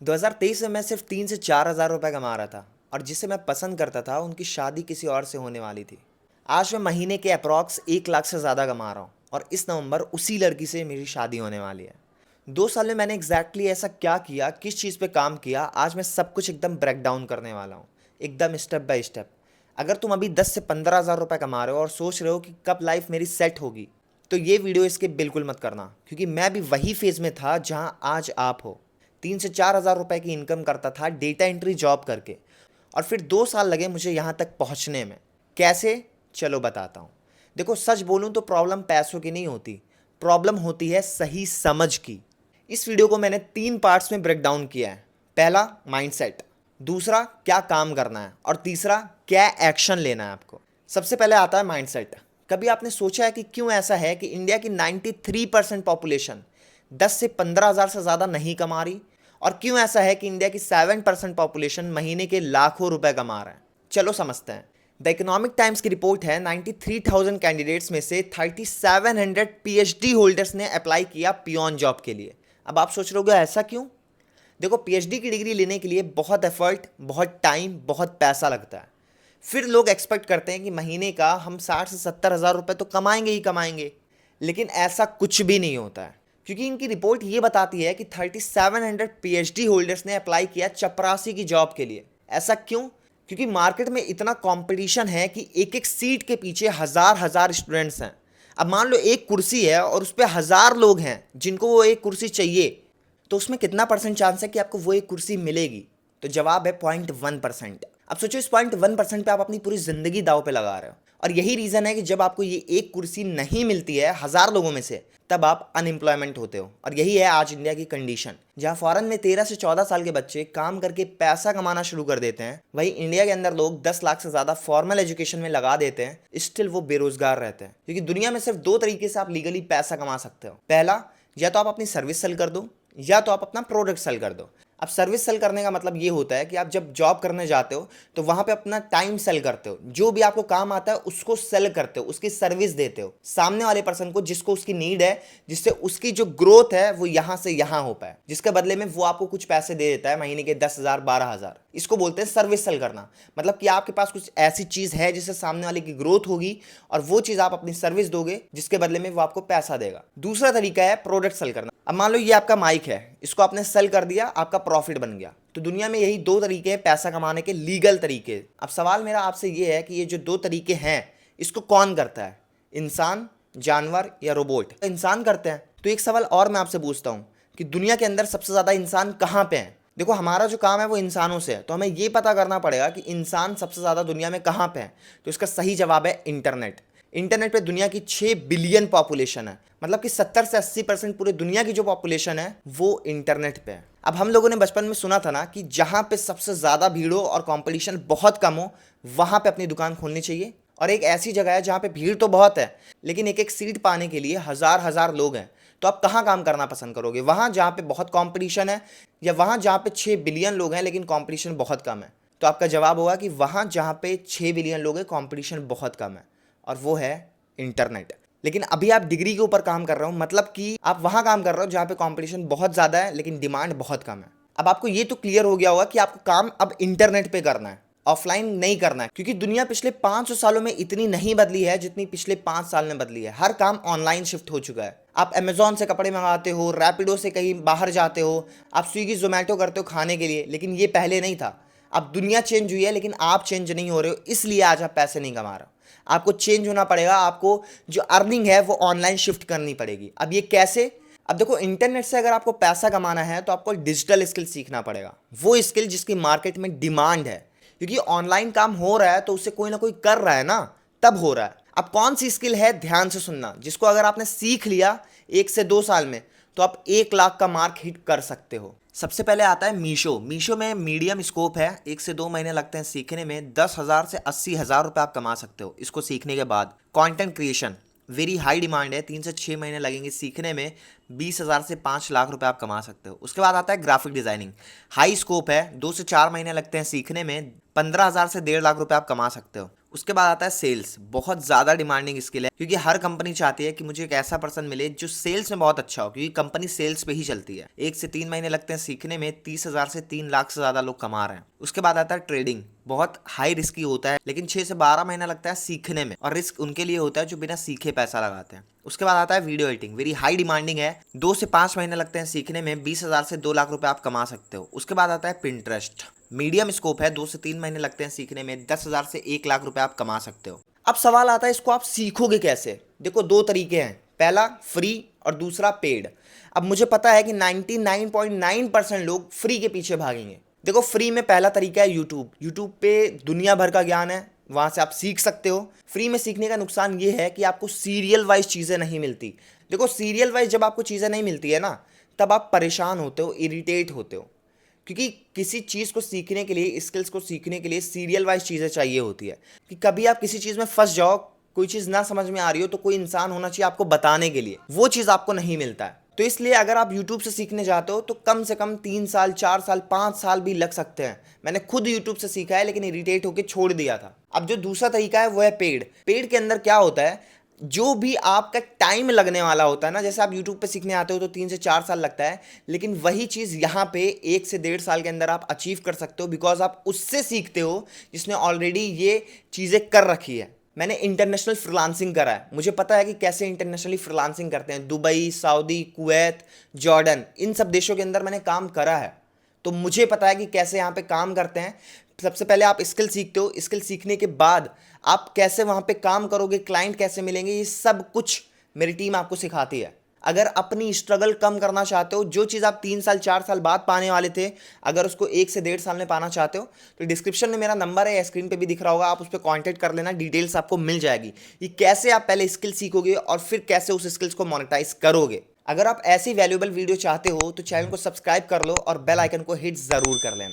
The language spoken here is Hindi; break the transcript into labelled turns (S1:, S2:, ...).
S1: 2023 में मैं सिर्फ 3 से 4 हज़ार रुपये कमा रहा था और जिसे मैं पसंद करता था उनकी शादी किसी और से होने वाली थी। आज मैं महीने के अप्रॉक्स 1 लाख से ज़्यादा कमा रहा हूँ और इस नवंबर उसी लड़की से मेरी शादी होने वाली है। 2 साल में मैंने एग्जैक्टली ऐसा क्या किया, किस चीज़ पे काम किया, आज मैं सब कुछ एकदम ब्रेक डाउन करने वाला हूँ, एकदम स्टेप बाय स्टेप। अगर तुम अभी 10 से 15 हज़ार रुपये कमा रहे हो और सोच रहे हो कि कब लाइफ मेरी सेट होगी, तो ये वीडियो इसके बिल्कुल मत करना, क्योंकि मैं भी वही फेज़ में था जहाँ आज आप हो। 3 से 4 हज़ार रुपए की इनकम करता था डेटा एंट्री जॉब करके, और फिर 2 साल लगे मुझे यहाँ तक पहुँचने में। कैसे? चलो बताता हूँ। देखो, सच बोलूँ तो प्रॉब्लम पैसों की नहीं होती, प्रॉब्लम होती है सही समझ की। इस वीडियो को मैंने 3 पार्ट्स में ब्रेक डाउन किया है। पहला, माइंडसेट। दूसरा, क्या काम करना है। और तीसरा, क्या एक्शन लेना है आपको। सबसे पहले आता है माइंडसेट। कभी आपने सोचा है कि क्यों ऐसा है कि इंडिया की 93% पॉपुलेशन 10 से 15 हज़ार से ज़्यादा नहीं कमा रही, और क्यों ऐसा है कि इंडिया की 7% पॉपुलेशन महीने के लाखों रुपए कमा रहे हैं? चलो समझते हैं। द इकोनॉमिक टाइम्स की रिपोर्ट है, 93,000 कैंडिडेट्स में से 3700 पीएचडी होल्डर्स ने अप्लाई किया पियोन जॉब के लिए। अब आप सोच रहे होगे ऐसा क्यों? देखो, पीएचडी की डिग्री लेने के लिए बहुत एफर्ट, बहुत टाइम, बहुत पैसा लगता है। फिर लोग एक्सपेक्ट करते हैं कि महीने का हम 60 से 70 हज़ार रुपये तो कमाएंगे ही कमाएंगे, लेकिन ऐसा कुछ भी नहीं होता है। क्योंकि इनकी रिपोर्ट ये बताती है कि 3700 पीएचडी होल्डर्स ने अप्लाई किया चपरासी की जॉब के लिए। ऐसा क्यों? क्योंकि मार्केट में इतना कंपटीशन है कि एक एक सीट के पीछे हजार हजार स्टूडेंट्स हैं। अब मान लो एक कुर्सी है और उस पर 1000 लोग हैं जिनको वो एक कुर्सी चाहिए, तो उसमें कितना परसेंट चांस है कि आपको वो एक कुर्सी मिलेगी? तो जवाब है 0.1%। अब सोचो, इस 0.1% पे आप अपनी पूरी जिंदगी दाव पे लगा रहे हो। और यही रीजन है कि जब आपको ये एक कुर्सी नहीं मिलती है 1000 लोगों में से, तब आप अनएम्प्लॉयमेंट होते हो। और यही है आज इंडिया की कंडीशन। जहां फॉरेन में 13 से 14 साल के बच्चे काम करके पैसा कमाना शुरू कर देते हैं, वही इंडिया के अंदर लोग 10 लाख से ज्यादा फॉर्मल एजुकेशन में लगा देते हैं, स्टिल वो बेरोजगार रहते हैं। क्योंकि दुनिया में सिर्फ 2 तरीके से आप लीगली पैसा कमा सकते हो। पहला, या तो आप अपनी सर्विस सेल कर दो, या तो आप अपना प्रोडक्ट सेल कर दो। अब सर्विस सेल करने का मतलब ये होता है कि आप जब जॉब करने जाते हो तो वहां पे अपना टाइम सेल करते हो, जो भी आपको काम आता है उसको सेल करते हो, उसकी सर्विस देते हो सामने वाले पर्सन को जिसको उसकी नीड है, जिससे उसकी जो ग्रोथ है वो यहां से यहां हो पाए, जिसके बदले में वो आपको कुछ पैसे दे देता है, महीने के 10,000 12,000। इसको बोलते हैं सर्विस सेल करना। मतलब कि आपके पास कुछ ऐसी चीज है जिससे सामने वाले की ग्रोथ होगी और वो चीज आप अपनी सर्विस दोगे, जिसके बदले में वो आपको पैसा देगा। दूसरा तरीका है प्रोडक्ट सेल करना। अब मान लो ये आपका माइक है, इसको आपने सेल कर दिया, आपका प्रॉफिट बन गया। तो दुनिया में यही 2 तरीके हैं पैसा कमाने के, लीगल तरीके। अब सवाल मेरा आपसे ये है कि ये जो 2 तरीके हैं, इसको कौन करता है? इंसान, जानवर या रोबोट? इंसान करते हैं। तो एक सवाल और मैं आपसे पूछता हूं कि दुनिया के अंदर सबसे ज्यादा इंसान कहां पे हैं? देखो, हमारा जो काम है वो इंसानों से है, तो हमें ये पता करना पड़ेगा कि इंसान सबसे ज्यादा दुनिया में कहां पे है। तो इसका सही जवाब है इंटरनेट। इंटरनेट पे दुनिया की 6 बिलियन पॉपुलेशन है। मतलब कि 70 से 80% पूरे दुनिया की जो पॉपुलेशन है वो इंटरनेट पे है। अब हम लोगों ने बचपन में सुना था ना कि जहां पे सबसे ज्यादा भीड़ हो और कंपटीशन बहुत कम हो, वहां पे अपनी दुकान खोलनी चाहिए। और एक ऐसी जगह है जहां पे भीड़ तो बहुत है, लेकिन एक एक सीट पाने के लिए हजार हजार लोग हैं। तो आप कहाँ काम करना पसंद करोगे? वहां जहां पे बहुत कंपटीशन है, या वहां जहां पे 6 बिलियन लोग हैं लेकिन कंपटीशन बहुत कम है? तो आपका जवाब होगा कि वहां जहां पे 6 बिलियन लोग हैं, कंपटीशन बहुत कम है, और वो है इंटरनेट। लेकिन अभी आप डिग्री के ऊपर काम कर रहे हो, मतलब कि आप वहां काम कर रहे हो जहां पे कंपटीशन बहुत ज्यादा है लेकिन डिमांड बहुत कम है। अब आपको ये तो क्लियर हो गया होगा कि आपको काम अब इंटरनेट पे करना है, ऑफलाइन नहीं करना है। क्योंकि दुनिया पिछले 500 सालों में इतनी नहीं बदली है जितनी पिछले 5 साल में बदली है। हर काम ऑनलाइन शिफ्ट हो चुका है। आप अमेजोन से कपड़े मंगाते हो, रैपिडो से कहीं बाहर जाते हो, आप स्विगी जोमेटो करते हो खाने के लिए, लेकिन ये पहले नहीं था। अब दुनिया चेंज हुई है लेकिन आप चेंज नहीं हो रहे हो, इसलिए आज आप पैसे नहीं कमा रहे हो। आपको चेंज होना पड़ेगा, आपको जो अर्निंग है वो ऑनलाइन शिफ्ट करनी पड़ेगी। अब ये कैसे? अब देखो, इंटरनेट से अगर आपको पैसा कमाना है तो आपको डिजिटल स्किल सीखना पड़ेगा, वो स्किल जिसकी मार्केट में डिमांड है। क्योंकि ऑनलाइन काम हो रहा है तो उससे कोई ना कोई कर रहा है ना, तब हो रहा है। अब कौन सी स्किल है? ध्यान से सुनना, जिसको अगर आपने सीख लिया 1 से 2 साल में, तो आप 1 लाख का मार्क हिट कर सकते हो। सबसे पहले आता है मीशो। मीशो में मीडियम स्कोप है, 1 से 2 महीने लगते हैं सीखने में। 10,000 से 80,000 रुपये आप कमा सकते हो इसको सीखने के बाद। Content creation very high demand है, 3 से 6 महीने लगेंगे सीखने में, 20,000 से 5 लाख रुपए आप कमा सकते हो। उसके बाद आता है ग्राफिक डिजाइनिंग, हाई स्कोप है, 2 से 4 महीने लगते हैं सीखने में, 15,000 से 1.5 लाख रुपए आप कमा सकते हो। उसके बाद आता है सेल्स, बहुत ज़्यादा डिमांडिंग स्किल है क्योंकि हर कंपनी चाहती है कि मुझे एक ऐसा पर्सन मिले जो सेल्स में बहुत अच्छा हो, क्योंकि कंपनी सेल्स पे ही चलती है। 1 से 3 महीने लगते हैं सीखने में, 30,000 से 3 लाख से ज़्यादा लोग कमा रहे हैं। उसके बाद आता है ट्रेडिंग, बहुत हाई रिस्की होता है लेकिन 6 से 12 महीना लगता है सीखने में, और रिस्क उनके लिए होता है जो बिना सीखे पैसा लगाते हैं। उसके बाद आता है video editing, very high demanding है, 2 से 5 महीने लगते हैं सीखने में, 20,000 से 2 लाख रुपए आप कमा सकते हो। उसके बाद आता है पिंटरेस्ट, मीडियम स्कोप है, 2 से 3 महीने लगते हैं सीखने में, 10,000 से 1 लाख रुपए आप कमा सकते हो। अब सवाल आता है इसको आप सीखोगे कैसे? देखो 2 तरीके हैं, पहला फ्री और दूसरा पेड। अब मुझे पता है कि 99.9% लोग फ्री के पीछे भागेंगे। देखो फ्री में पहला तरीका है यूट्यूब, यूट्यूब पे दुनिया भर का ज्ञान है, वहां से आप सीख सकते हो। फ्री में सीखने का नुकसान ये है कि आपको सीरियल वाइज चीज़ें नहीं मिलती। देखो सीरियल वाइज जब आपको चीज़ें नहीं मिलती है ना, तब आप परेशान होते हो, इरिटेट होते हो, क्योंकि किसी चीज़ को सीखने के लिए, स्किल्स को सीखने के लिए सीरियल वाइज चीज़ें चाहिए होती है। कि कभी आप किसी चीज़ में फंस जाओ, कोई चीज़ ना समझ में आ रही हो, तो कोई इंसान होना चाहिए आपको बताने के लिए, वो चीज़ आपको नहीं मिलता है। तो इसलिए अगर आप यूट्यूब से सीखने जाते हो तो कम से कम 3 साल, 4 साल, 5 साल भी लग सकते हैं। मैंने खुद यूट्यूब से सीखा है लेकिन इरिटेट होकर छोड़ दिया था। अब जो दूसरा तरीका है वो है पेड। पेड के अंदर क्या होता है, जो भी आपका टाइम लगने वाला होता है ना, जैसे आप यूट्यूब पे सीखने आते हो तो 3 से 4 साल लगता है, लेकिन वही चीज़ यहाँ पे 1 से 1.5 साल के अंदर आप अचीव कर सकते हो, बिकॉज आप उससे सीखते हो जिसने ऑलरेडी ये चीज़ें कर रखी है। मैंने इंटरनेशनल फ्रीलांसिंग करा है, मुझे पता है कि कैसे इंटरनेशनली फ्रीलांसिंग करते हैं। दुबई, सऊदी, कुवैत, जॉर्डन, इन सब देशों के अंदर मैंने काम करा है, तो मुझे पता है कि कैसे यहाँ पे काम करते हैं। सबसे पहले आप स्किल सीखते हो, स्किल सीखने के बाद आप कैसे वहाँ पे काम करोगे, क्लाइंट कैसे मिलेंगे, ये सब कुछ मेरी टीम आपको सिखाती है। अगर अपनी स्ट्रगल कम करना चाहते हो, जो चीज़ आप 3 साल 4 साल बाद पाने वाले थे, अगर उसको 1 से 1.5 साल में पाना चाहते हो, तो डिस्क्रिप्शन में मेरा नंबर है या स्क्रीन पे भी दिख रहा होगा, आप उस पर कॉन्टैक्ट कर लेना, डिटेल्स आपको मिल जाएगी कि कैसे आप पहले स्किल सीखोगे और फिर कैसे उस स्किल्स को मोनेटाइज करोगे। अगर आप ऐसी वैल्यूएबल वीडियो चाहते हो तो चैनल को सब्सक्राइब कर लो और बेल आइकन को हिट ज़रूर कर लेना।